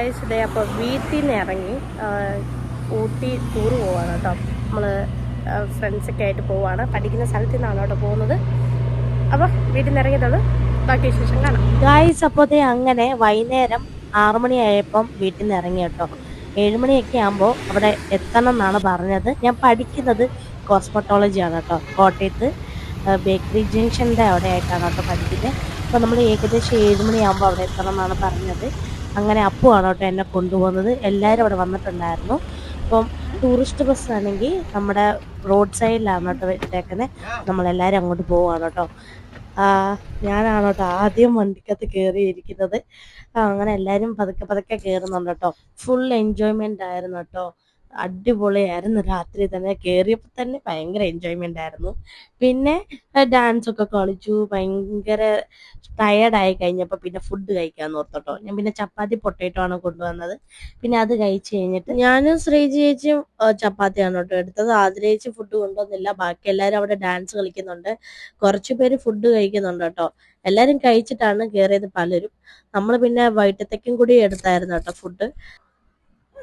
Guys day അപ്പോൾ വീട്ടിൽ നിന്ന് ഇറങ്ങി ഊട്ടി ടൂർ പോവാണ് കേട്ടോ. നമ്മൾ ഫ്രണ്ട്സൊക്കെ ആയിട്ട് പോവാണ്. പഠിക്കുന്ന സ്ഥലത്തു നിന്നാണ് കേട്ടോ പോകുന്നത്. അപ്പോൾ വീട്ടിൽ നിന്ന് ഇറങ്ങിയതുള്ളൂ, ബാക്കി വിശേഷം കാണാം ഗായ്സ്. അപ്പോൾ അങ്ങനെ വൈകുന്നേരം 6 മണിയായപ്പം വീട്ടിൽ നിന്ന് ഇറങ്ങി കേട്ടോ. 7 മണിയൊക്കെ ആകുമ്പോൾ അവിടെ എത്തണം എന്നാണ് പറഞ്ഞത്. ഞാൻ പഠിക്കുന്നത് കോസ്മെറ്റോളജിയാണ് കേട്ടോ. കോട്ടയത്ത് ബേക്കറി ജംഗ്ഷൻ്റെ അവിടെ ആയിട്ടാണ് കേട്ടോ പഠിക്കുന്നത്. അപ്പോൾ നമ്മൾ ഏകദേശം 7 മണിയാകുമ്പോൾ അവിടെ എത്തണം എന്നാണ് പറഞ്ഞത്. അങ്ങനെ അപ്പുവാണ് കേട്ടോ എന്നെ കൊണ്ടുപോകുന്നത്. എല്ലാവരും അവിടെ വന്നിട്ടുണ്ടായിരുന്നു. അപ്പം ടൂറിസ്റ്റ് ബസ്സാണെങ്കിൽ നമ്മുടെ റോഡ് സൈഡിലാണ് കേട്ടോ ഇട്ടേക്കുന്നത്. നമ്മളെല്ലാവരും അങ്ങോട്ട് പോവുകയാണ് കേട്ടോ. ഞാനാണ് കേട്ടോ ആദ്യം വണ്ടിക്കകത്ത് കയറിയിരിക്കുന്നത്. അങ്ങനെ എല്ലാവരും പതുക്കെ പതുക്കെ കയറുന്നുണ്ട് കേട്ടോ. ഫുൾ എൻജോയ്മെൻ്റ് ആയിരുന്നു കേട്ടോ. അടിപൊളിയായിരുന്നു. രാത്രി തന്നെ കയറിയപ്പോൾ തന്നെ ഭയങ്കര എൻജോയ്മെൻ്റ് ആയിരുന്നു. പിന്നെ ഡാൻസൊക്കെ കളിച്ചു. ഭയങ്കര ടയേർഡായി കഴിഞ്ഞപ്പോൾ പിന്നെ ഫുഡ് കഴിക്കാമെന്ന് ഓർത്തോട്ടോ. ഞാൻ പിന്നെ ചപ്പാത്തി പൊട്ടേറ്റോ ആണ് കൊണ്ടുവന്നത്. പിന്നെ അത് കഴിച്ച് കഴിഞ്ഞിട്ട് ഞാനും ശ്രീജി ചേച്ചിയും ചപ്പാത്തിയാണ് കേട്ടോ എടുത്തത്. ആതിരേച്ചി ഫുഡ് കൊണ്ടുവന്നില്ല. ബാക്കി എല്ലാവരും അവിടെ ഡാൻസ് കളിക്കുന്നുണ്ട്. കുറച്ച് പേര് ഫുഡ് കഴിക്കുന്നുണ്ട് കേട്ടോ. എല്ലാവരും കഴിച്ചിട്ടാണ് കയറിയത് പലരും. നമ്മൾ പിന്നെ വൈകിട്ടത്തേക്കും കൂടി എടുത്തായിരുന്നു കേട്ടോ ഫുഡ്.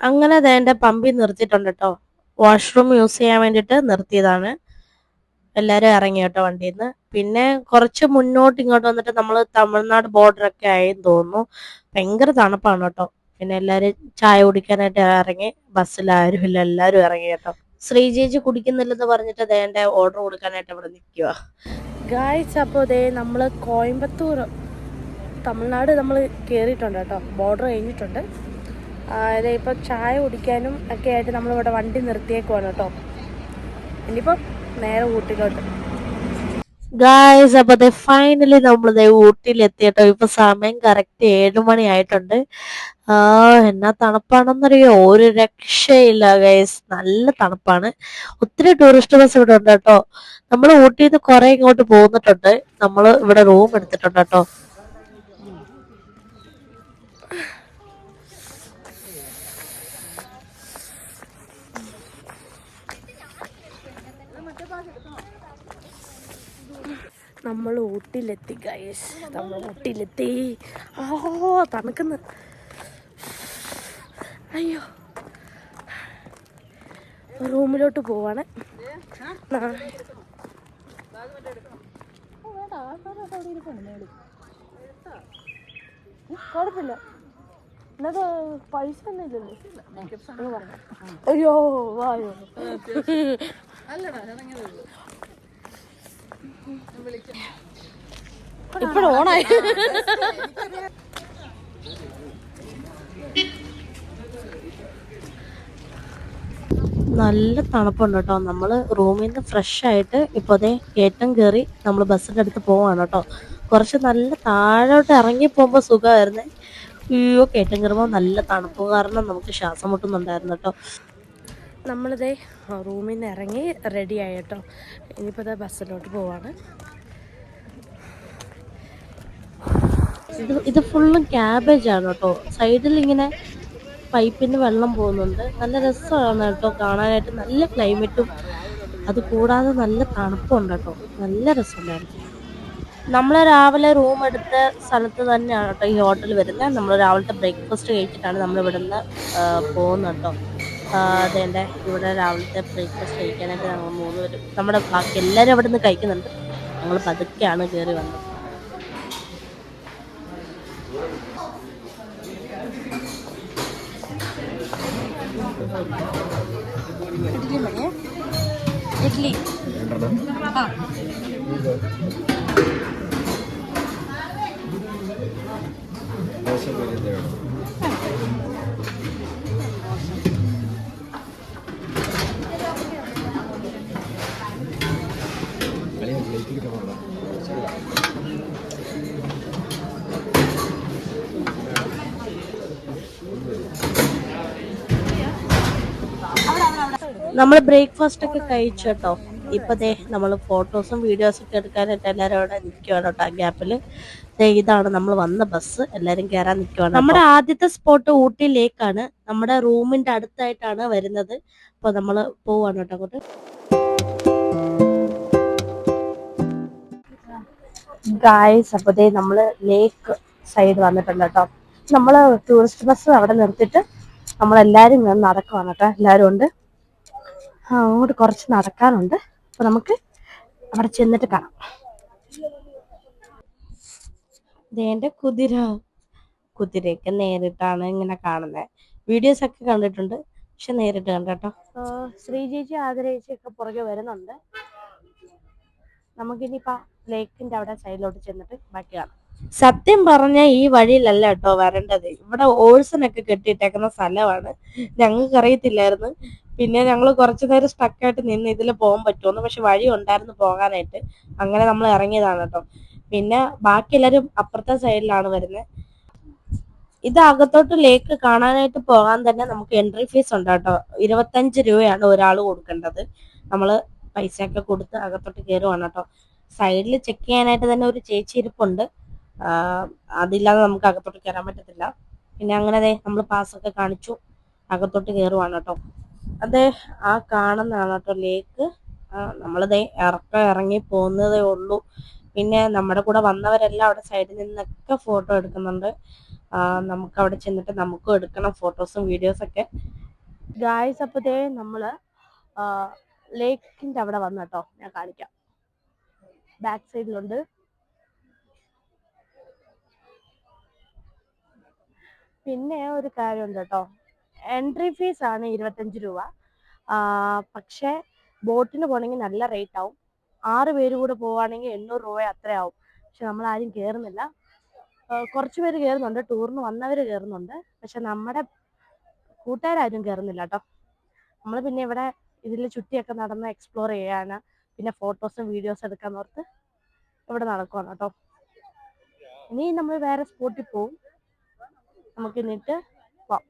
അങ്ങനെ എൻ്റെ പമ്പിൽ നിർത്തിയിട്ടുണ്ട് കേട്ടോ. വാഷ്റൂം യൂസ് ചെയ്യാൻ വേണ്ടിയിട്ട് നിർത്തിയതാണ്. എല്ലാവരും ഇറങ്ങി കേട്ടോ വണ്ടിയിൽ നിന്ന്. പിന്നെ കുറച്ച് മുന്നോട്ട് ഇങ്ങോട്ട് വന്നിട്ട് നമ്മൾ തമിഴ്നാട് ബോർഡറൊക്കെ ആയെന്ന് തോന്നുന്നു. ഭയങ്കര തണുപ്പാണ് കേട്ടോ. പിന്നെ എല്ലാവരും ചായ കുടിക്കാനായിട്ട് ഇറങ്ങി. ബസ്സിൽ ആരും ഇല്ല, എല്ലാവരും ഇറങ്ങി കേട്ടോ. ശ്രീജേജി കുടിക്കുന്നില്ലെന്ന് പറഞ്ഞിട്ട് എൻ്റെ ഓർഡർ കൊടുക്കാനായിട്ട് അവിടെ നിൽക്കുക ഗായ്സ്. അപ്പോൾ നമ്മൾ കോയമ്പത്തൂർ തമിഴ്നാട് നമ്മൾ കയറിയിട്ടുണ്ട് കേട്ടോ. ബോർഡർ കഴിഞ്ഞിട്ടുണ്ട്. ഇപ്പോൾ ചായ കുടിക്കാനും ഒക്കെ ആയിട്ട് നമ്മളിവിടെ വണ്ടി നിർത്തിയേക്കുവാണ് കേട്ടോ. ഇനിയിപ്പം നേരെ ഊട്ടിയിലോട്ട് ഗായ്സ്. അപ്പോൾ ഫൈനലി നമ്മൾ ഊട്ടിയിലെത്തി കേട്ടോ. ഇപ്പൊ സമയം കറക്റ്റ് 7 മണി ആയിട്ടുണ്ട്. എന്നാ തണുപ്പാണെന്നറിയോ, ഒരു രക്ഷയില്ല ഗൈസ്. നല്ല തണുപ്പാണ്. ഒത്തിരി ടൂറിസ്റ്റ് ബസ് ഇവിടെ ഉണ്ട് കേട്ടോ. നമ്മൾ ഊട്ടിയിൽ നിന്ന് കുറെ ഇങ്ങോട്ട് പോന്നിട്ടുണ്ട്. നമ്മൾ ഇവിടെ റൂം എടുത്തിട്ടുണ്ട് കേട്ടോ. നമ്മൾ ഊട്ടിയിലെത്തി ഗൈസ്. നമ്മൾ ഊട്ടിയിലെത്തി. തണുക്കുന്നു. അയ്യോ, റൂമിലോട്ട് പോവാണ്. കുഴപ്പമില്ല, എന്നത് പൈസ ഒന്നും ഇല്ലല്ലോ. അയ്യോ വായോ, ഇപ്പോഴും ഓണായി. നല്ല തണുപ്പുണ്ട് കേട്ടോ. നമ്മൾ റൂമിൽ നിന്ന് ഫ്രഷ് ആയിട്ട് ഇപ്പോൾ കയറ്റം കയറി നമ്മൾ ബസ്സിൻ്റെ അടുത്ത് പോവാണ് കേട്ടോ. കുറച്ച് നല്ല താഴോട്ട് ഇറങ്ങി പോകുമ്പോൾ സുഖമായിരുന്നു. അയ്യോ, കയറ്റം കയറുമ്പോൾ നല്ല തണുപ്പ് കാരണം നമുക്ക് ശ്വാസം മുട്ടുന്നുണ്ടായിരുന്നു കേട്ടോ. നമ്മളിതേ റൂമിൽ നിന്ന് ഇറങ്ങി റെഡി ആയി കേട്ടോ. ഇനിയിപ്പോൾ ബസ്സിലോട്ട് പോവാണ്. ഇത് ഫുള്ളും ക്യാബേജാണ് കേട്ടോ. സൈഡിൽ ഇങ്ങനെ പൈപ്പിന് വെള്ളം പോകുന്നുണ്ട്. നല്ല രസമാണ് കേട്ടോ കാണാനായിട്ട്. നല്ല ക്ലൈമറ്റും അത് കൂടാതെ നല്ല തണുപ്പുണ്ട് കേട്ടോ. നല്ല രസമുണ്ടായിരുന്നു. നമ്മൾ രാവിലെ റൂം എടുത്ത സ്ഥലത്ത് തന്നെയാണ് കേട്ടോ ഈ ഹോട്ടൽ വരുന്നത്. നമ്മൾ രാവിലത്തെ ബ്രേക്ക്ഫാസ്റ്റ് കഴിച്ചിട്ടാണ് നമ്മൾ ഇവിടെ നിന്ന് പോകുന്നത് കേട്ടോ. അതേൻ്റെ ഇവിടെ രാവിലത്തെ ബ്രേക്ക്ഫാസ്റ്റ് കഴിക്കാനായിട്ട് ഞങ്ങൾ 3 പേര്, നമ്മുടെ ബാക്കി എല്ലാവരും അവിടെ നിന്ന് കഴിക്കുന്നുണ്ട്. ഞങ്ങൾ പതുക്കെയാണ് കയറി വന്നത്. ഇഡ്ലി നമ്മൾ ബ്രേക്ക്ഫാസ്റ്റ് ഒക്കെ കഴിച്ചു കേട്ടോ. ഇപ്പൊ നമ്മൾ ഫോട്ടോസും വീഡിയോസും ഒക്കെ എടുക്കാനായിട്ട് എല്ലാവരും അവിടെ നിൽക്കുവാണ് കേട്ടോ. ആ ഗ്യാപ്പിൽ ഇതാണ് നമ്മൾ വന്ന ബസ്. എല്ലാരും കയറാൻ നിൽക്കുവാണ്. നമ്മുടെ ആദ്യത്തെ സ്പോട്ട് ഊട്ടി ലേക്കാണ്. നമ്മുടെ റൂമിന്റെ അടുത്തായിട്ടാണ് വരുന്നത്. അപ്പൊ നമ്മൾ പോവാണ് കേട്ടോ അങ്ങോട്ട്. ഗായ്സ്, അപ്പോൾ നമ്മള് ലേക്ക് സൈഡ് വന്നിട്ടുണ്ട് കേട്ടോ. നമ്മൾ ടൂറിസ്റ്റ് ബസ് അവിടെ നിർത്തിയിട്ട് നമ്മളെല്ലാവരും ഇങ്ങനെ നടക്കുവാണ് കേട്ടോ. എല്ലാവരും ഉണ്ട്. അങ്ങോട്ട് കുറച്ച് നടക്കാനുണ്ട്. അപ്പോൾ നമുക്ക് അവിടെ ചെന്നിട്ട് കാണാം. ഇതെൻ്റെ കുതിരയൊക്കെ നേരിട്ടാണ് ഇങ്ങനെ കാണുന്നത്. വീഡിയോസ് ഒക്കെ കണ്ടിട്ടുണ്ട്, പക്ഷെ നേരിട്ട് കണ്ടോ. ശ്രീജേച്ചി ആദരേച്ചിയൊക്കെ പുറകെ വരുന്നുണ്ട്. നമുക്കിനിയിപ്പോ ലേക്കിന്റെ അവിടെ സൈഡിലോട്ട് ചെന്നിട്ട് ബാക്കി കാണാം. സത്യം പറഞ്ഞ ഈ വഴിയിലല്ല കേട്ടോ വരേണ്ടത്. ഇവിടെ ഓഴ്സിനൊക്കെ കെട്ടിയിട്ടേക്കുന്ന സ്ഥലമാണ്. ഞങ്ങൾക്ക് അറിയത്തില്ലായിരുന്നു. പിന്നെ ഞങ്ങൾ കുറച്ചു നേരം സ്റ്റക്കായിട്ട് നിന്ന് ഇതിൽ പോകാൻ പറ്റുമെന്ന്. പക്ഷെ വഴി ഉണ്ടായിരുന്നു പോകാനായിട്ട്. അങ്ങനെ നമ്മൾ ഇറങ്ങിയതാണ് കേട്ടോ. പിന്നെ ബാക്കി എല്ലാവരും അപ്പുറത്തെ സൈഡിലാണ് വരുന്നത്. ഇത് അകത്തോട്ട് ലേക്ക് കാണാനായിട്ട് പോകാൻ തന്നെ നമുക്ക് എൻട്രി ഫീസ് ഉണ്ട് കേട്ടോ. 25 രൂപയാണ് ഒരാൾ കൊടുക്കേണ്ടത്. നമ്മൾ പൈസ ഒക്കെ കൊടുത്ത് അകത്തോട്ട് കയറുവാണ് കേട്ടോ. സൈഡിൽ ചെക്ക് ചെയ്യാനായിട്ട് തന്നെ ഒരു ചേച്ചി ഇരിപ്പുണ്ട്. അതില്ലാതെ നമുക്ക് അകത്തോട്ട് കയറാൻ പറ്റത്തില്ല. പിന്നെ അങ്ങനെ നമ്മൾ പാസ്സൊക്കെ കാണിച്ചു അകത്തോട്ട് കയറുവാണ് കേട്ടോ. അതെ, ആ കാണുന്നതാണ് കേട്ടോ ലേക്ക്. നമ്മളിതേ ഇറങ്ങി പോകുന്നതേ ഉള്ളൂ. പിന്നെ നമ്മുടെ കൂടെ വന്നവരെല്ലാം അവിടെ സൈഡിൽ നിന്നൊക്കെ ഫോട്ടോ എടുക്കുന്നുണ്ട്. നമുക്ക് അവിടെ ചെന്നിട്ട് നമുക്കും എടുക്കണം ഫോട്ടോസും വീഡിയോസൊക്കെ. ഗായ്സ്, അപ്പോഴത്തേ നമ്മള് ലേക്കിന്റെ അവിടെ വന്നു കേട്ടോ. ഞാൻ കാണിക്കാം. ബാക്ക് സൈഡിലുണ്ട്. പിന്നെ ഒരു കാര്യമുണ്ട് കേട്ടോ. എൻട്രി ഫീസ് ആണ് 25 രൂപ. പക്ഷേ ബോട്ടിന് പോകണമെങ്കിൽ നല്ല റേറ്റ് ആവും. 6 പേര് കൂടെ പോവുകയാണെങ്കിൽ 800 രൂപ അത്രയാവും. പക്ഷെ നമ്മൾ ആരും കയറുന്നില്ല. കുറച്ച് പേര് കയറുന്നുണ്ട്, ടൂറിന് വന്നവർ കയറുന്നുണ്ട്. പക്ഷെ നമ്മുടെ കൂട്ടുകാരും കയറുന്നില്ല കേട്ടോ. നമ്മൾ പിന്നെ ഇവിടെ ഇതിൽ ചുറ്റിയൊക്കെ നടന്ന് എക്സ്പ്ലോർ ചെയ്യാന്, പിന്നെ ഫോട്ടോസും വീഡിയോസും എടുക്കാൻ ഓർത്ത് ഇവിടെ നടക്കുവാണ് കേട്ടോ. ഇനി നമ്മൾ വേറെ സ്പോട്ടിൽ പോവും. നമുക്ക് എന്നിട്ട് പോവാം.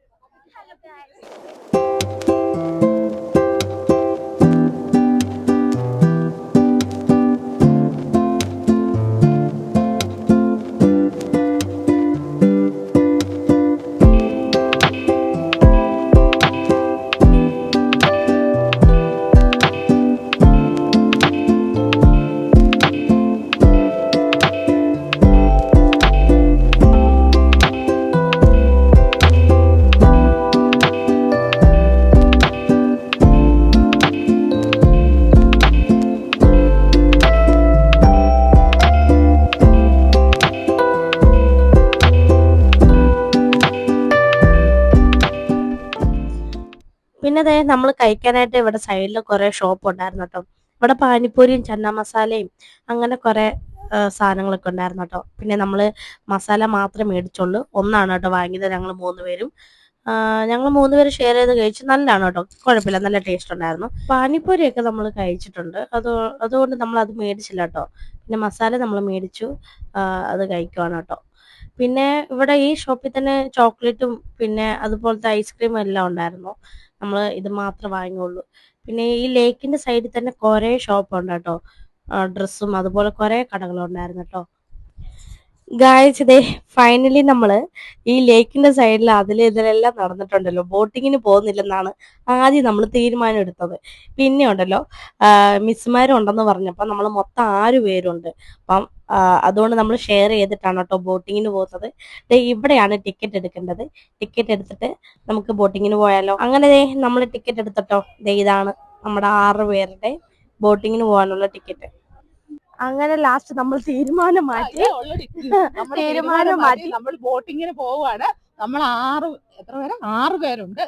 പിന്നെ അതെ, നമ്മൾ കഴിക്കാനായിട്ട് ഇവിടെ സൈഡിൽ കുറെ ഷോപ്പ് ഉണ്ടായിരുന്നു കേട്ടോ. ഇവിടെ പാനിപ്പൂരിയും ചന്ന മസാലയും അങ്ങനെ കുറെ സാധനങ്ങളൊക്കെ ഉണ്ടായിരുന്നു കേട്ടോ. പിന്നെ നമ്മൾ മസാല മാത്രമേ മേടിച്ചുള്ളൂ. ഒന്നാണ് കേട്ടോ വാങ്ങിയത്. ഞങ്ങൾ 3 പേരും ഞങ്ങൾ 3 പേര് ഷെയർ ചെയ്ത് കഴിച്ചു. നല്ലതാണ് കേട്ടോ, കുഴപ്പമില്ല, നല്ല ടേസ്റ്റ് ഉണ്ടായിരുന്നു. പാനിപ്പൂരിയൊക്കെ നമ്മൾ കഴിച്ചിട്ടുണ്ട്. അതുകൊണ്ട് നമ്മൾ അത് മേടിച്ചില്ല കേട്ടോ. പിന്നെ മസാല നമ്മൾ മേടിച്ചു, അത് കഴിക്കുവാണ് കേട്ടോ. പിന്നെ ഇവിടെ ഈ ഷോപ്പിൽ തന്നെ ചോക്ലേറ്റും പിന്നെ അതുപോലത്തെ ഐസ്ക്രീമും എല്ലാം ഉണ്ടായിരുന്നു. നമ്മൾ ഇത് മാത്രമേ വാങ്ങിയുള്ളൂ. പിന്നെ ഈ ലേക്കിന്റെ സൈഡിൽ തന്നെ കുറെ ഷോപ്പ് ഉണ്ട് കേട്ടോ. ഡ്രസ്സും അതുപോലെ കുറെ കടകളുണ്ടായിരുന്നു കേട്ടോ. ഗായ്സ്, ഇതേ ഫൈനലി നമ്മള് ഈ ലേക്കിന്റെ സൈഡിൽ ഇതിലെല്ലാം നടന്നിട്ടുണ്ടല്ലോ. ബോട്ടിങ്ങിന് പോകുന്നില്ലെന്നാണ് ആദ്യം നമ്മൾ തീരുമാനം എടുത്തത്. പിന്നെ ഉണ്ടല്ലോ മിസ്സുമാരും ഉണ്ടെന്ന് പറഞ്ഞപ്പോ നമ്മൾ മൊത്തം 6 പേരുണ്ട്. അപ്പം അതുകൊണ്ട് നമ്മൾ ഷെയർ ചെയ്തിട്ടാണ് കേട്ടോ ബോട്ടിങ്ങിന് പോകുന്നത്. ഇവിടെയാണ് ടിക്കറ്റ് എടുക്കേണ്ടത്. ടിക്കറ്റ് എടുത്തിട്ട് നമുക്ക് ബോട്ടിങ്ങിന് പോയാലോ. അങ്ങനെ നമ്മൾ ടിക്കറ്റ് എടുത്തിട്ടോ. ഇതാണ് നമ്മുടെ 6 പേരുടെ ബോട്ടിങ്ങിന് പോകാനുള്ള ടിക്കറ്റ്. അങ്ങനെ ലാസ്റ്റ് നമ്മൾ തീരുമാനം മാറ്റി നമ്മൾ ബോട്ടിങ്ങിന് പോവാണ്. നമ്മൾ 6 പേരുണ്ട്.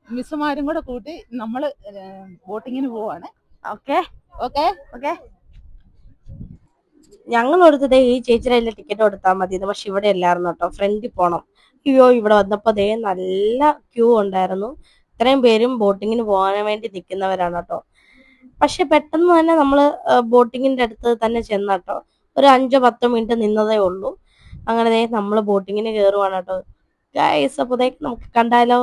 മിസ്സുമാരും കൂടെ കൂട്ടി നമ്മൾ ബോട്ടിങ്ങിന് പോവാണ്. ഓക്കെ ഓക്കെ ഓക്കെ ഞങ്ങൾ കൊടുത്തതേ ഈ ചേച്ചിയുടെ ടിക്കറ്റ് കൊടുത്താൽ മതി. പക്ഷെ ഇവിടെ എല്ലായിരുന്നു കേട്ടോ, ഫ്രണ്ടിൽ പോണം. അയ്യോ, ഇവിടെ വന്നപ്പോ നല്ല ക്യൂ ഉണ്ടായിരുന്നു. ഇത്രയും പേരും ബോട്ടിങ്ങിന് പോകാൻ വേണ്ടി നിൽക്കുന്നവരാണ് കേട്ടോ. പക്ഷെ പെട്ടെന്ന് തന്നെ നമ്മൾ ബോട്ടിങ്ങിന്റെ അടുത്ത് തന്നെ ചെന്നട്ടോ. ഒരു 5-10 മിനിറ്റ് നിന്നതേ ഉള്ളൂ. അങ്ങനെ നമ്മൾ ബോട്ടിങ്ങിന് കയറുവാണ് കേട്ടോ. ഗൈസ്, അപ്പോൾ നമുക്ക് കണ്ടാലോ.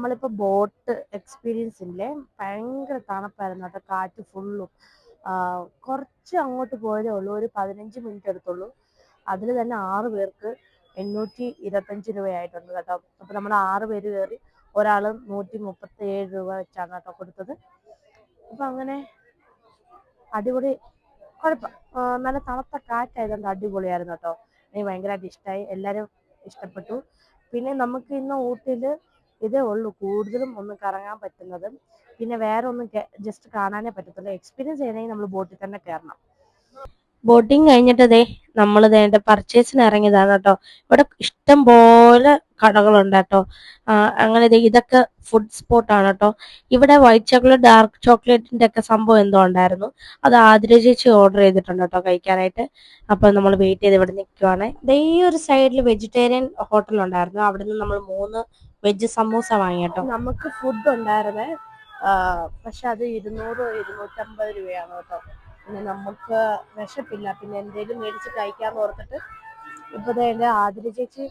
നമ്മളിപ്പോൾ ബോട്ട് എക്സ്പീരിയൻസ് ഇല്ലേ, ഭയങ്കര തണുപ്പായിരുന്നു കേട്ടോ, കാറ്റ് ഫുള്ളും. കുറച്ച് അങ്ങോട്ട് പോയതേ ഉള്ളൂ, ഒരു 15 മിനിറ്റ് എടുത്തുള്ളൂ. അതിൽ തന്നെ 6 പേർക്ക് 825 രൂപയായിട്ടുണ്ട് കേട്ടോ. അപ്പോൾ നമ്മൾ 6 പേര് കയറി, ഒരാൾ 137 രൂപ വെച്ചാണ് കേട്ടോ കൊടുത്തത്. അപ്പം അങ്ങനെ അടിപൊളി, കുഴപ്പം, നല്ല തണുത്ത കാറ്റായതുകൊണ്ട് അടിപൊളിയായിരുന്നു കേട്ടോ. എനിക്ക് ഭയങ്കരമായിട്ട് ഇഷ്ടമായി, എല്ലാവരും ഇഷ്ടപ്പെട്ടു. പിന്നെ നമുക്ക് ഇന്ന് ഊട്ടിയിൽ ഇതേ ഉള്ളൂ കൂടുതലും ഒന്ന് കറങ്ങാൻ പറ്റുന്നത്. പിന്നെ വേറെ ഒന്നും ജസ്റ്റ് കാണാനേ പറ്റത്തുള്ളൂ. എക്സ്പീരിയൻസ് ചെയ്യണമെങ്കിൽ നമ്മൾ ബോട്ടിൽ തന്നെ കയറണം. ബോട്ടിങ് കഴിഞ്ഞിട്ട് നമ്മൾ പർച്ചേസിന് ഇറങ്ങിയതാണ് കേട്ടോ. ഇവിടെ ഇഷ്ടം പോലെ കടകളുണ്ട് കേട്ടോ. അങ്ങനെ ഇതൊക്കെ ഫുഡ് സ്പോട്ടാണ് കേട്ടോ. ഇവിടെ വൈറ്റ് ചോക്ലേറ്റ്, ഡാർക്ക് ചോക്ലേറ്റിന്റെ ഒക്കെ സംഭവം എന്തോ ഉണ്ടായിരുന്നു. അത് ആതിര ചേച്ചി ഓർഡർ ചെയ്തിട്ടുണ്ട് കേട്ടോ കഴിക്കാനായിട്ട്. അപ്പൊ നമ്മൾ വെയിറ്റ് ചെയ്ത് ഇവിടെ നിൽക്കുവാണ്. ഈ ഒരു സൈഡിൽ വെജിറ്റേറിയൻ ഹോട്ടൽ ഉണ്ടായിരുന്നു. അവിടെ നിന്ന് നമ്മൾ 3 വെജ് സമൂസ വാങ്ങി കേട്ടോ. നമുക്ക് ഫുഡ് ഉണ്ടായിരുന്നേ, പക്ഷെ അത് 200-250 രൂപയാണ് കേട്ടോ. പിന്നെ നമുക്ക് വിശപ്പില്ല, പിന്നെ എന്തെങ്കിലും മേടിച്ച് കഴിക്കാന്ന് ഓർത്തിട്ട് ഇപ്പൊ എൻ്റെ ആതിര ചേച്ചി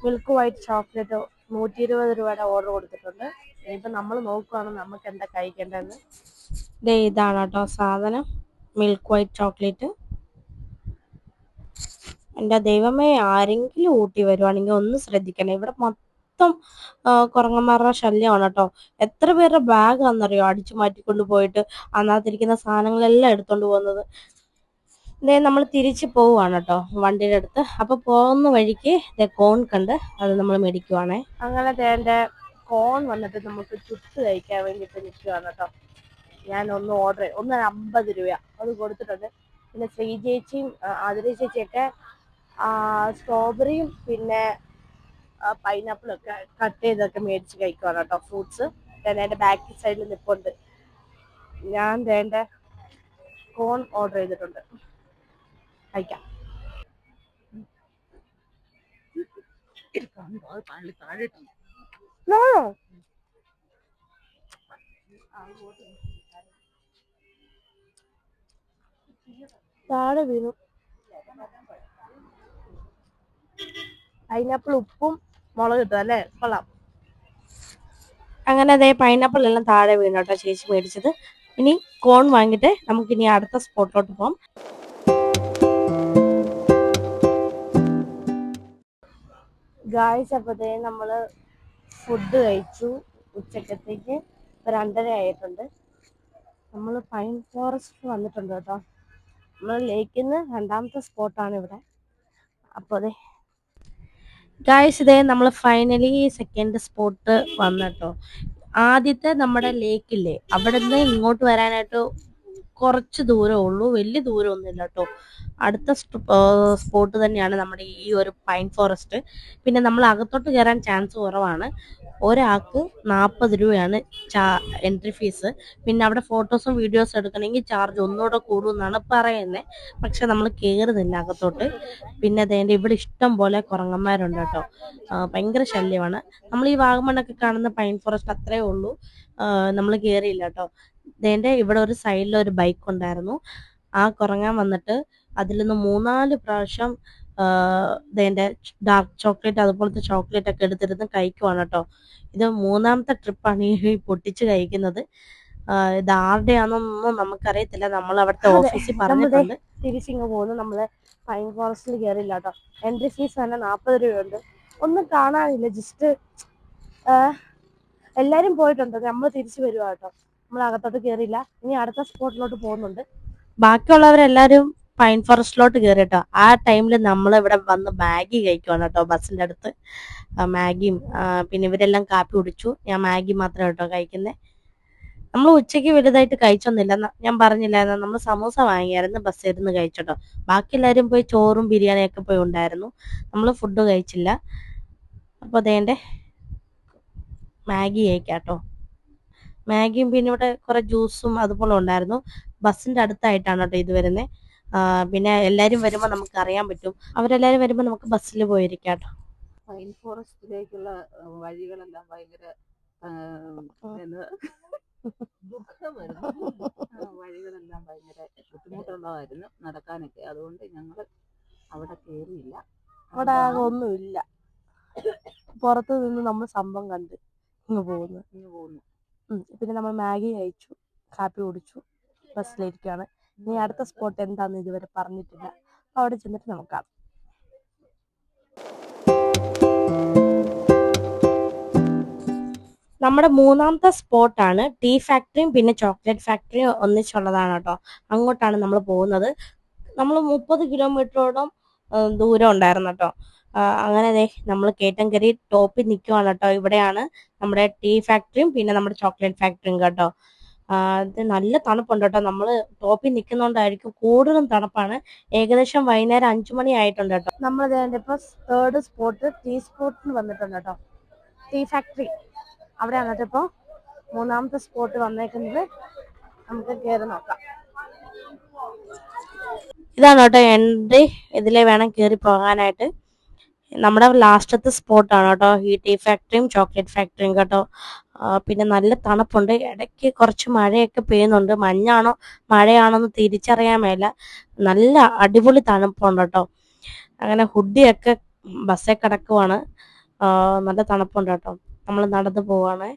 മിൽക്ക് വൈറ്റ് ചോക്ലേറ്റ് 120 രൂപയുടെ ഓർഡർ കൊടുത്തിട്ടുണ്ട്. ഇനിയിപ്പോൾ നമ്മൾ നോക്കുവാണ് നമുക്ക് എന്താ കഴിക്കേണ്ടതെന്ന്. ഇതാണ് കേട്ടോ സാധനം, മിൽക്ക് വൈറ്റ് ചോക്ലേറ്റ്. എൻ്റെ ദൈവമേ, ആരെങ്കിലും ഊട്ടി വരുവാണെങ്കിൽ ഒന്ന് ശ്രദ്ധിക്കണേ. ഇവിടെ മൊത്തം കുരങ്ങന്മാരുടെ ശല്യമാണ് കേട്ടോ. എത്ര പേരുടെ ബാഗാണെന്നറിയോ അടിച്ചു മാറ്റിക്കൊണ്ട് പോയിട്ട് അതിനകത്തിരിക്കുന്ന സാധനങ്ങളെല്ലാം എടുത്തോണ്ട് പോകുന്നത്. നമ്മൾ തിരിച്ചു പോവുകയാണ് കേട്ടോ വണ്ടിയുടെ അടുത്ത്. അപ്പൊ പോകുന്ന വഴിക്ക് കോൺ കണ്ട് അത് നമ്മൾ മേടിക്കുവാണേ. അങ്ങനെ എൻ്റെ കോൺ വന്നിട്ട് നമുക്ക് ചുട്ട് കഴിക്കാൻ വേണ്ടിയിട്ട് നിൽക്കുകയാണ് കേട്ടോ. ഞാൻ ഒന്ന് 50 രൂപ അത് കൊടുത്തിട്ടുണ്ട്. പിന്നെ ശ്രീ ചേച്ചിയും ആതിര ചേച്ചിയൊക്കെ സ്ട്രോബെറിയും പിന്നെ പൈനാപ്പിളൊക്കെ കട്ട് ചെയ്തൊക്കെ മേടിച്ച് കഴിക്കുവാണ് കേട്ടോ. ഫ്രൂട്ട്സ് എൻ്റെ ബാക്ക് സൈഡിൽ നിൽപ്പുണ്ട്. ഞാൻ എൻ്റെ കോൺ ഓർഡർ ചെയ്തിട്ടുണ്ട്, കഴിക്കാം. താഴെ വീണു. പൈനാപ്പിൾ ഉപ്പും മുളക് കിട്ടും അല്ലേ, കൊള്ളാം. അങ്ങനെ പൈനാപ്പിൾ എല്ലാം താഴെ വീണു കേട്ടോ ചേച്ചി മേടിച്ചത്. ഇനി കോൺ വാങ്ങിയിട്ട് നമുക്കിനി അടുത്ത സ്പോട്ടിലോട്ട് പോകാം. ഗായ്സ്, അപ്പോഴത്തേ നമ്മൾ ഫുഡ് കഴിച്ചു. ഉച്ചക്കത്തേക്ക് 2:30 ആയിട്ടുണ്ട്. നമ്മൾ പൈൻ ഫോറസ്റ്റ് വന്നിട്ടുണ്ട് കേട്ടോ. നമ്മൾ ലേക്കിൽ നിന്ന് 2ാമത്തെ സ്പോട്ടാണ് ഇവിടെ. അപ്പോൾ ഗായ്സ്, നമ്മൾ ഫൈനലി 2nd സ്പോട്ട് വന്നിട്ടോ. ആദ്യത്തെ നമ്മുടെ ലേക്കില്ലേ, അവിടെ നിന്ന് ഇങ്ങോട്ട് വരാനായിട്ട് കുറച്ച് ദൂരമേ ഉള്ളൂ, വലിയ ദൂരമൊന്നുമില്ല കേട്ടോ. അടുത്ത സ്പോട്ട് തന്നെയാണ് നമ്മുടെ ഈ ഒരു പൈൻ ഫോറസ്റ്റ്. പിന്നെ നമ്മൾ അകത്തോട്ട് കയറാൻ ചാൻസ് കുറവാണ്. ഒരാൾക്ക് 40 രൂപയാണ് എൻട്രി ഫീസ്. പിന്നെ അവിടെ ഫോട്ടോസും വീഡിയോസും എടുക്കണമെങ്കിൽ ചാർജ് ഒന്നുകൂടെ കൂടുമെന്നാണ് പറയുന്നത്. പക്ഷെ നമ്മൾ കയറുന്നില്ല അകത്തോട്ട്. പിന്നെ ഇവിടെ ഇഷ്ടം പോലെ കുരങ്ങന്മാരുണ്ട് കേട്ടോ. ഭയങ്കര ശല്യമാണ്. നമ്മൾ ഈ വാഗമണ്ണൊക്കെ കാണുന്ന പൈൻ ഫോറസ്റ്റ് അത്രേ ഉള്ളൂ. നമ്മൾ കയറിയില്ല കേട്ടോ. ഇവിടെ ഒരു സൈഡിൽ ഒരു ബൈക്ക് ഉണ്ടായിരുന്നു. ആ കുരങ്ങൻ വന്നിട്ട് അതിൽ നിന്ന് 3-4 പ്രാവശ്യം ഡാർക്ക് ചോക്ലേറ്റ് അതുപോലത്തെ ചോക്ലേറ്റ് ഒക്കെ എടുത്തിരുന്ന് കഴിക്കുവാണ് കേട്ടോ. ഇത് 3ാമത്തെ ട്രിപ്പാണ് ഈ പൊട്ടിച്ച് കഴിക്കുന്നത്. ഇത് ആരുടെയാണെന്നൊന്നും നമുക്കറിയത്തില്ല. നമ്മൾ അവിടുത്തെ ഓഫീസിൽ പറഞ്ഞിട്ടുണ്ട്. തിരിച്ചിങ്ങ് പോകുന്നു. നമ്മള് പൈൻ ഫോറസ്റ്റിൽ കയറില്ല കേട്ടോ. എൻട്രി ഫീസ് തന്നെ 40 രൂപയുണ്ട്. ഒന്നും കാണാനില്ല, ജസ്റ്റ് എല്ലാരും പോയിട്ടുണ്ട്. നമ്മൾ തിരിച്ചു വരുവാ കേട്ടോ. നമ്മൾ അകത്തോട്ട് കയറിയില്ല. ഇനി അടുത്ത സ്പോട്ടിലോട്ട് പോകുന്നുണ്ട്. ബാക്കിയുള്ളവരെല്ലാരും പൈൻ ഫോറസ്റ്റിലോട്ട് കയറി കേട്ടോ. ആ ടൈമിൽ നമ്മൾ ഇവിടെ വന്ന് മാഗി കഴിക്കുവാണ് കേട്ടോ ബസ്സിന്റെ അടുത്ത്. മാഗിയും പിന്നെ ഇവരെല്ലാം കാപ്പി കുടിച്ചു. ഞാൻ മാഗി മാത്രം കേട്ടോ കഴിക്കുന്നത്. നമ്മൾ ഉച്ചയ്ക്ക് വലുതായിട്ട് കഴിച്ചൊന്നുമില്ല. ഞാൻ പറഞ്ഞില്ലായിരുന്നു, നമ്മൾ സമൂസ വാങ്ങിയായിരുന്നു, ബസ്സിൽ ഇരുന്ന് കഴിച്ചോട്ടോ. ബാക്കി എല്ലാവരും പോയി ചോറും ബിരിയാണിയൊക്കെ പോയി ഉണ്ടായിരുന്നു. നമ്മൾ ഫുഡ് കഴിച്ചില്ല. അപ്പോൾ മാഗി കഴിക്കാട്ടോ. മാഗിയും പിന്നെ ഇവിടെ കുറെ ജ്യൂസും അതുപോലെ ഉണ്ടായിരുന്നു. ബസ്സിന്റെ അടുത്തായിട്ടാണ് കേട്ടോ ഇത് വരുന്നത്. പിന്നെ എല്ലാരും വരുമ്പോ നമുക്ക് അറിയാൻ പറ്റും. അവരെല്ലാരും വരുമ്പോ നമുക്ക് ബസ്സിൽ പോയിരിക്കാം കേട്ടോ. പൈൻ ഫോറസ്റ്റിലേക്കുള്ള വഴികളെല്ലാം ഭയങ്കര വഴികളെല്ലാം ഭയങ്കര ബുദ്ധിമുട്ടുള്ളതായിരുന്നു നടക്കാനൊക്കെ. അതുകൊണ്ട് ഞങ്ങൾ അവിടെ കയറിയില്ല. അവിടെ ഒന്നുമില്ല. പുറത്തു നിന്ന് നമ്മൾ സംഭവം കണ്ട് ഇങ്ങ് പോകുന്നു. പിന്നെ നമ്മൾ മാഗി കഴിച്ചു, കാപ്പി കുടിച്ചു, ബസ്സിലിരിക്കുകയാണ്. ഇനി അടുത്ത സ്പോട്ട് എന്താണെന്ന് ഇതുവരെ പറഞ്ഞിട്ടില്ല. അവിടെ ചെന്നിട്ട് നോക്കാം. നമ്മുടെ മൂന്നാമത്തെ സ്പോട്ടാണ് ടീ ഫാക്ടറിയും പിന്നെ ചോക്ലേറ്റ് ഫാക്ടറിയും ഒന്നിച്ചുള്ളതാണ് കേട്ടോ. അങ്ങോട്ടാണ് നമ്മൾ പോകുന്നത്. നമ്മൾ 30 കിലോമീറ്ററോളം ദൂരം ഉണ്ടായിരുന്നു കേട്ടോ. അങ്ങനെ നമ്മൾ കേട്ടങ്കരി ടോപ്പിൽ നിൽക്കുവാണ് കേട്ടോ. ഇവിടെയാണ് നമ്മുടെ ടീ ഫാക്ടറിയും പിന്നെ നമ്മുടെ ചോക്ലേറ്റ് ഫാക്ടറിയും കേട്ടോ. ഇത് നല്ല തണുപ്പുണ്ട് കേട്ടോ. നമ്മൾ ടോപ്പിൽ നിൽക്കുന്നോണ്ടായിരിക്കും കൂടുതലും തണുപ്പാണ്. ഏകദേശം വൈകുന്നേരം 5 മണി ആയിട്ടുണ്ട് കേട്ടോ. നമ്മൾ ഇപ്പൊ 3rd സ്പോട്ട് ടീ സ്പോട്ടിൽ വന്നിട്ടുണ്ട് കേട്ടോ. ടീ ഫാക്ടറി അവിടെയാണ് കേട്ടോ ഇപ്പോൾ മൂന്നാമത്തെ സ്പോട്ട് വന്നേക്കുന്നത്. നമുക്ക് കയറി നോക്കാം. ഇതാണ് കേട്ടോ എൻട്രി. ഇതിലെ വേണം കയറി പോകാനായിട്ട്. നമ്മുടെ ലാസ്റ്റത്തെ സ്പോട്ടാണ് കേട്ടോ ഈ ടീ ഫാക്ടറിയും ചോക്ലേറ്റ് ഫാക്ടറിയും കേട്ടോ. പിന്നെ നല്ല തണുപ്പുണ്ട്. ഇടയ്ക്ക് കുറച്ച് മഴയൊക്കെ പെയ്യുന്നുണ്ട്. മഞ്ഞാണോ മഴയാണോന്ന് തിരിച്ചറിയാൻ മേല. നല്ല അടിപൊളി തണുപ്പുണ്ട് കേട്ടോ. അങ്ങനെ ഹുഡിയൊക്കെ ബസ്സിൽ കിടക്കുവാണ്. നല്ല തണുപ്പുണ്ട് കേട്ടോ. നമ്മൾ നടന്നു പോവാണ്.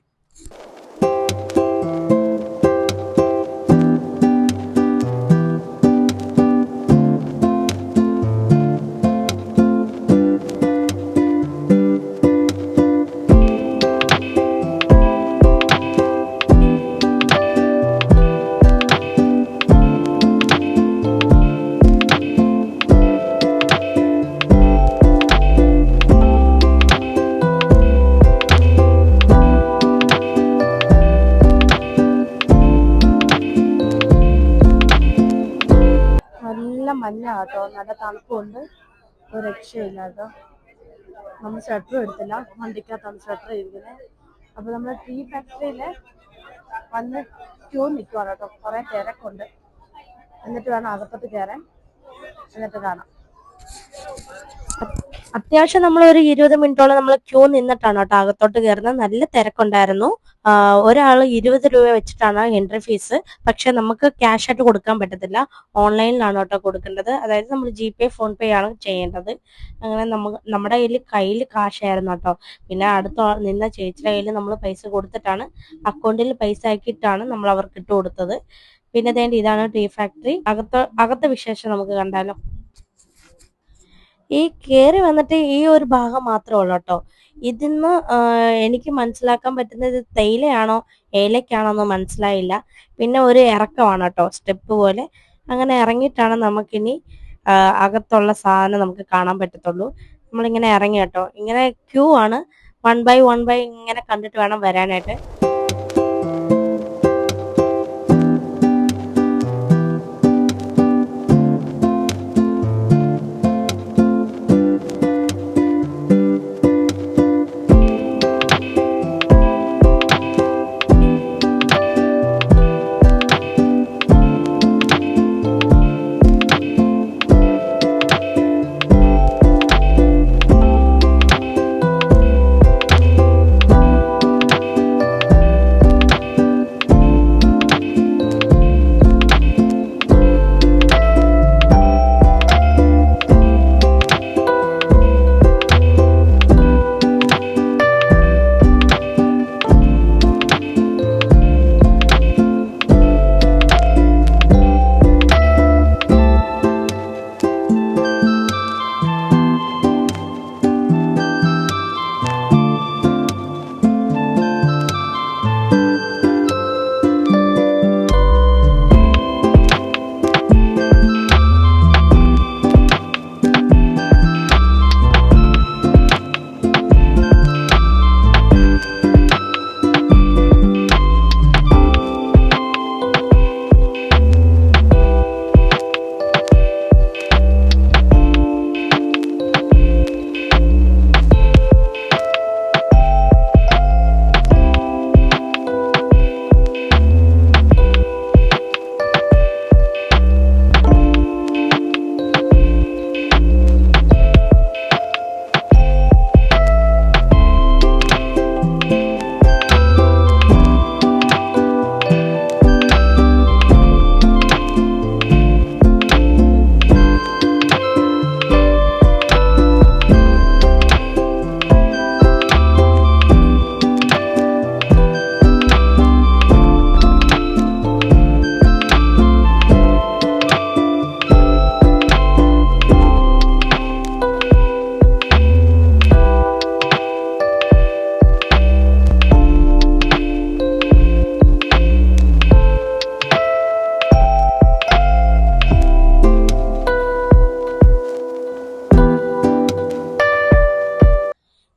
നല്ല മഞ്ഞ കേട്ടോ. നല്ല തണുപ്പുണ്ട്. ഒരു രക്ഷയില്ല കേട്ടോ. നമ്മൾ സ്വെറ്റർ എടുത്തില്ല, വണ്ടിക്കകത്താണ് സ്വെറ്റർ ഇരിക്കുന്നത്. അപ്പൊ നമ്മൾ ടീ ഫാക്ടറിയില് വന്ന് ക്യൂ നിൽക്കുവാണ് കേട്ടോ. കുറെ തിരക്കുണ്ട്. എന്നിട്ട് വേണം അകത്തോട്ട് കയറാൻ. എന്നിട്ട് കാണാം. അത്യാവശ്യം നമ്മൾ ഒരു 20 മിനിറ്റോളം നമ്മൾ ക്യൂ നിന്നിട്ടാണ് കേട്ടോ അകത്തോട്ട് കയറുന്നത്. നല്ല തിരക്കുണ്ടായിരുന്നു. ഒരാൾ 20 രൂപ വെച്ചിട്ടാണ് എൻട്രി ഫീസ്. പക്ഷെ നമുക്ക് ക്യാഷ് ആയിട്ട് കൊടുക്കാൻ പറ്റത്തില്ല. ഓൺലൈനിലാണ് കേട്ടോ കൊടുക്കേണ്ടത്. അതായത് നമ്മൾ GPay ഫോൺ പേ ആണ് ചെയ്യേണ്ടത്. അങ്ങനെ നമ്മുടെ കയ്യിൽ കാശായിരുന്നു കേട്ടോ. പിന്നെ അടുത്ത നിന്ന ചേച്ചിയുടെ കയ്യിൽ നമ്മൾ പൈസ കൊടുത്തിട്ടാണ്, അക്കൗണ്ടിൽ പൈസ ആക്കിയിട്ടാണ് നമ്മൾ അവർക്ക് ഇട്ട് കൊടുത്തത്. പിന്നെ ഇതാണ് ടീ ഫാക്ടറി. അകത്തെ വിശേഷം നമുക്ക് കണ്ടാലോ. ഈ കയറി വന്നിട്ട് ഈ ഒരു ഭാഗം മാത്രമേ ഉള്ളൂ കേട്ടോ. ഇതിന്ന് എനിക്ക് മനസ്സിലാക്കാൻ പറ്റുന്നത് തേയിലയാണോ ഏലക്കാണോ എന്ന് മനസ്സിലായില്ല. പിന്നെ ഒരു ഇറക്കമാണ് കേട്ടോ, സ്റ്റെപ്പ് പോലെ. അങ്ങനെ ഇറങ്ങിയിട്ടാണ് നമുക്കിനി അകത്തുള്ള സാധനം നമുക്ക് കാണാൻ പറ്റത്തുള്ളൂ. നമ്മളിങ്ങനെ ഇറങ്ങി കേട്ടോ. ഇങ്ങനെ ക്യൂ ആണ്. 1 ബൈ 1 ബൈ ഇങ്ങനെ കണ്ടിട്ട് വേണം വരാനായിട്ട്.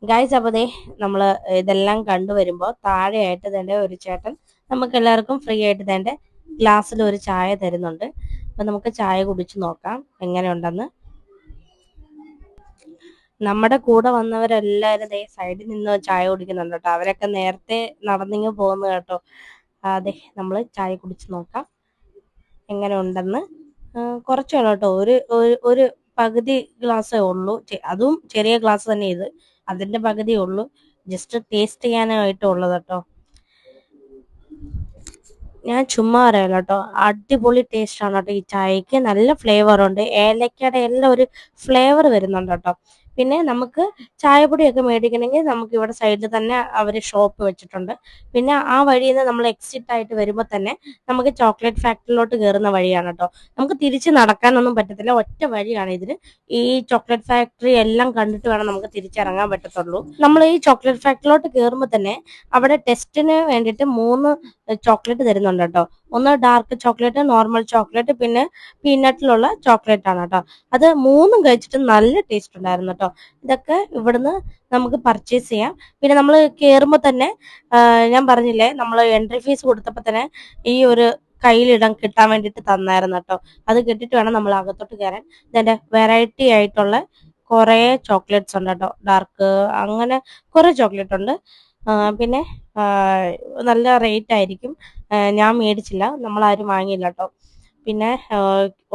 ഗായ്സ്, അപ്പോൾ ദേ നമ്മൾ ഇതെല്ലാം കണ്ടുവരുമ്പോൾ താഴെയായിട്ട് തന്നെ ഒരു ചേട്ടൻ നമുക്ക് എല്ലാവർക്കും ഫ്രീ ആയിട്ട് തന്നെ ഗ്ലാസ്സിൽ ഒരു ചായ തരുന്നുണ്ട്. അപ്പം നമുക്ക് ചായ കുടിച്ച് നോക്കാം എങ്ങനെയുണ്ടെന്ന്. നമ്മുടെ കൂടെ വന്നവരെല്ലാവരും ദേ സൈഡിൽ നിന്ന് ചായ കുടിക്കുന്നുണ്ട് കേട്ടോ. അവരൊക്കെ നേരത്തെ നടന്നിങ്ങ് പോകുന്നു കേട്ടോ. അതെ, നമ്മൾ ചായ കുടിച്ച് നോക്കാം എങ്ങനെ ഉണ്ടെന്ന്. കുറച്ചാണ് കേട്ടോ, ഒരു ഒരു- ഒരു പകുതി ഗ്ലാസ്സേ ഉള്ളൂ. അതും ചെറിയ ഗ്ലാസ് തന്നെ ഇത്, അതിന്റെ പകുതിയേ ഉള്ളൂ. ജസ്റ്റ് ടേസ്റ്റ് ചെയ്യാനായിട്ട് ഉള്ളത് കേട്ടോ. ഞാൻ ചുമ്മാ പറയാലോ കേട്ടോ, അടിപൊളി ടേസ്റ്റ് ആണ് കേട്ടോ ഈ ചായക്ക്. നല്ല ഫ്ലേവർ ഉണ്ട്, ഏലക്കയുടെ എല്ലാം ഒരു ഫ്ലേവർ വരുന്നുണ്ട് കേട്ടോ. പിന്നെ നമുക്ക് ചായപ്പൊടിയൊക്കെ മേടിക്കണമെങ്കിൽ നമുക്ക് ഇവിടെ സൈഡിൽ തന്നെ അവർ ഷോപ്പ് വെച്ചിട്ടുണ്ട്. പിന്നെ ആ വഴിയിൽ നിന്ന് നമ്മൾ എക്സിറ്റ് ആയിട്ട് വരുമ്പോൾ തന്നെ നമുക്ക് ചോക്ലേറ്റ് ഫാക്ടറിയിലോട്ട് കയറുന്ന വഴിയാണ് കേട്ടോ. നമുക്ക് തിരിച്ച് നടക്കാനൊന്നും പറ്റത്തില്ല, ഒറ്റ വഴിയാണ് ഇതിന്. ഈ ചോക്ലേറ്റ് ഫാക്ടറി എല്ലാം കണ്ടിട്ട് വേണം നമുക്ക് തിരിച്ചിറങ്ങാൻ പറ്റത്തുള്ളൂ. നമ്മൾ ഈ ചോക്ലേറ്റ് ഫാക്ടറിയിലോട്ട് കയറുമ്പോൾ തന്നെ അവിടെ ടെസ്റ്റിന് വേണ്ടിയിട്ട് 3 ചോക്ലേറ്റ് തരുന്നുണ്ട് കേട്ടോ. ഒന്ന് ഡാർക്ക് ചോക്ലേറ്റ്, നോർമൽ ചോക്ലേറ്റ്, പിന്നെ പീനട്ടിലുള്ള ചോക്ലേറ്റ് ആണ് കേട്ടോ. അത് 3ഉം കഴിച്ചിട്ട് നല്ല ടേസ്റ്റ് ഉണ്ടായിരുന്നു കേട്ടോ. ഇതൊക്കെ ഇവിടുന്ന് നമുക്ക് പർച്ചേസ് ചെയ്യാം. പിന്നെ നമ്മൾ കയറുമ്പോൾ തന്നെ ഞാൻ പറഞ്ഞില്ലേ, നമ്മൾ എൻട്രി ഫീസ് കൊടുത്തപ്പോൾ തന്നെ ഈ ഒരു കയ്യിലിടാൻ കിട്ടാൻ വേണ്ടിയിട്ട് തന്നായിരുന്നു കേട്ടോ. അത് കിട്ടിയിട്ട് വേണം നമ്മൾ അകത്തോട്ട് കയറാൻ. ഇതിന്റെ വെറൈറ്റി ആയിട്ടുള്ള കുറേ ചോക്ലേറ്റ്സ് ഉണ്ട് കേട്ടോ. ഡാർക്ക് അങ്ങനെ കുറെ ചോക്ലേറ്റ് ഉണ്ട്. പിന്നെ നല്ല റേറ്റ് ആയിരിക്കും. ഞാൻ മേടിച്ചില്ല, നമ്മളാരും വാങ്ങിയില്ല കേട്ടോ. പിന്നെ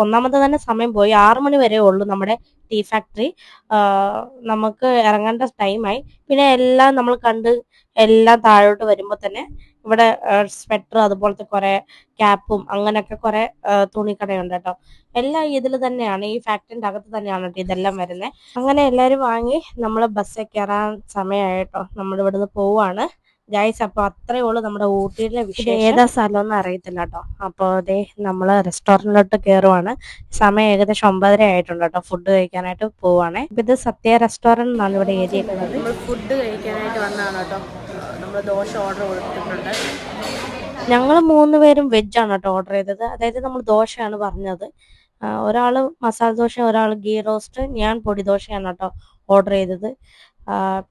ഒന്നാമത് തന്നെ സമയം പോയി, 6 മണി വരെ ഉള്ളൂ നമ്മുടെ ടീ ഫാക്ടറി. നമുക്ക് ഇറങ്ങേണ്ട ടൈമായി. പിന്നെ എല്ലാം നമ്മൾ കണ്ട് എല്ലാം താഴോട്ട് വരുമ്പോൾ തന്നെ ഇവിടെ സ്വെറ്റർ അതുപോലത്തെ കുറെ ക്യാപ്പും അങ്ങനെയൊക്കെ കുറെ തുണിക്കടയുണ്ട് കേട്ടോ. എല്ലാം ഇതിൽ തന്നെയാണ്, ഈ ഫാക്ടറിന്റെ അകത്ത് തന്നെയാണ് കേട്ടോ ഇതെല്ലാം വരുന്നത്. അങ്ങനെ എല്ലാവരും വാങ്ങി നമ്മൾ ബസ്സിൽ കയറാൻ സമയമായിട്ടോ. നമ്മൾ ഇവിടുന്ന് പോവാണ് ഗൈസ്. അപ്പൊ അത്രേ ഉള്ളൂ നമ്മുടെ ഊട്ടിയിലെ വിശേഷം. ഏതാ സ്ഥലമൊന്നും അറിയത്തില്ല കേട്ടോ. അപ്പോൾ അതേ നമ്മള് റെസ്റ്റോറന്റിലോട്ട് കയറുവാണ്. സമയം ഏകദേശം 9:30 ആയിട്ടുണ്ട് കേട്ടോ. ഫുഡ് കഴിക്കാനായിട്ട് പോവാണ്. ഇപ്പൊ ഇത് സത്യ റെസ്റ്റോറന്റ് എന്നാണ് ഇവിടെ എഴുതിയിരിക്കുന്നത്. നമ്മൾ ഫുഡ് കഴിക്കാനായിട്ട് വന്നതാണ് കേട്ടോ. നമ്മൾ ദോശ ഓർഡർ കൊടുത്തിട്ടുണ്ട്. ഞങ്ങൾ 3 പേരും വെജാണ് കേട്ടോ ഓർഡർ ചെയ്തത്. അതായത് നമ്മൾ ദോശയാണ് പറഞ്ഞത്. ഒരാള് മസാല ദോശ, ഒരാൾ ഗീ റോസ്റ്റ്, ഞാൻ പൊടി ദോശയാണ് കേട്ടോ ഓർഡർ ചെയ്തത്.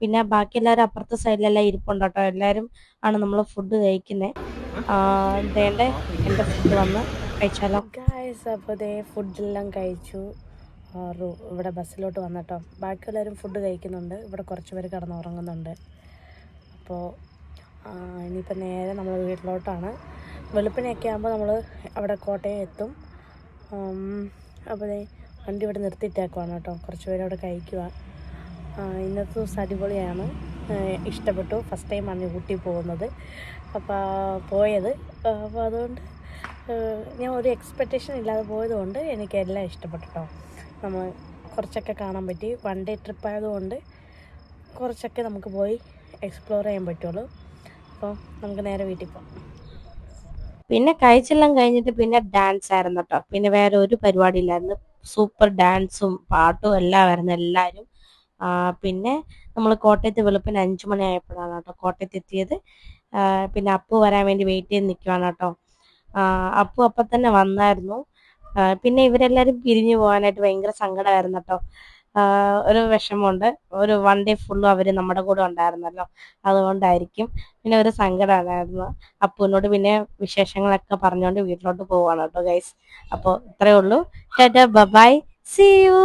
പിന്നെ ബാക്കി എല്ലാവരും അപ്പുറത്തെ സൈഡിലെല്ലാം ഇരിപ്പുണ്ട് കേട്ടോ. എല്ലാവരും ആണ് നമ്മൾ ഫുഡ് കഴിക്കുന്നത്. വേണ്ട എൻ്റെ ഫുഡ് വന്ന് കഴിച്ചാലോ ഗായ്സ്. അപ്പോൾ ഇതേ ഫുഡെല്ലാം കഴിച്ചു. ഇവിടെ ബസ്സിലോട്ട് വന്നിട്ടോ. ബാക്കി എല്ലാവരും ഫുഡ് കഴിക്കുന്നുണ്ട്. ഇവിടെ കുറച്ച് പേര് കിടന്നുറങ്ങുന്നുണ്ട്. അപ്പോൾ ഇനിയിപ്പോൾ നേരെ നമ്മൾ വീട്ടിലോട്ടാണ്. വെളുപ്പിനൊക്കെ ആകുമ്പോൾ നമ്മൾ അവിടെ കോട്ടയം എത്തും. അപ്പോൾ വണ്ടി ഇവിടെ നിർത്തിയിട്ടേക്കുവാണ് കേട്ടോ. കുറച്ച് പേര് അവിടെ കഴിക്കുക. ഇന്നത്തെ ദിവസം അടിപൊളിയാണ്, ഇഷ്ടപ്പെട്ടു. ഫസ്റ്റ് ടൈമാണ് ഊട്ടി പോകുന്നത്. പോയത്. അപ്പോൾ അതുകൊണ്ട് ഞാൻ ഒരു എക്സ്പെക്റ്റേഷൻ ഇല്ലാതെ പോയതുകൊണ്ട് എനിക്ക് എല്ലാം ഇഷ്ടപ്പെട്ടു കേട്ടോ. നമ്മൾ കുറച്ചൊക്കെ കാണാൻ പറ്റി. 1 ഡേ ട്രിപ്പ് ആയതുകൊണ്ട് കുറച്ചൊക്കെ നമുക്ക് പോയി എക്സ്പ്ലോർ ചെയ്യാൻ പറ്റുള്ളൂ. അപ്പോൾ നമുക്ക് നേരെ വീട്ടിൽ പോകാം. പിന്നെ കഴിച്ചെല്ലാം കഴിഞ്ഞിട്ട് പിന്നെ ഡാൻസ് ആയിരുന്നു കേട്ടോ. പിന്നെ വേറെ ഒരു പരിപാടി ഇല്ലായിരുന്നു. സൂപ്പർ ഡാൻസും പാട്ടും എല്ലാം ആയിരുന്നു എല്ലാവരും. പിന്നെ നമ്മൾ കോട്ടയത്ത് വെളുപ്പിന് 5 മണി ആയപ്പോഴാണ് കേട്ടോ കോട്ടയത്ത് എത്തിയത്. പിന്നെ അപ്പു വരാൻ വേണ്ടി വെയിറ്റ് ചെയ്ത് നിൽക്കുവാണ് കേട്ടോ. അപ്പു അപ്പം തന്നെ വന്നായിരുന്നു. പിന്നെ ഇവരെല്ലാവരും പിരിഞ്ഞു പോകാനായിട്ട് ഭയങ്കര സങ്കടമായിരുന്നു കേട്ടോ. ഒരു വിഷമമുണ്ട്. ഒരു 1 ഡേ ഫുള്ളും അവർ നമ്മുടെ കൂടെ ഉണ്ടായിരുന്നല്ലോ, അതുകൊണ്ടായിരിക്കും. പിന്നെ ഒരു സങ്കടമായിരുന്നു. അപ്പുവിനോട് പിന്നെ വിശേഷങ്ങളൊക്കെ പറഞ്ഞുകൊണ്ട് വീട്ടിലോട്ട് പോവാണ് കേട്ടോ ഗൈസ്. അപ്പോൾ ഇത്രയേ ഉള്ളൂ. Tata, bye, see U.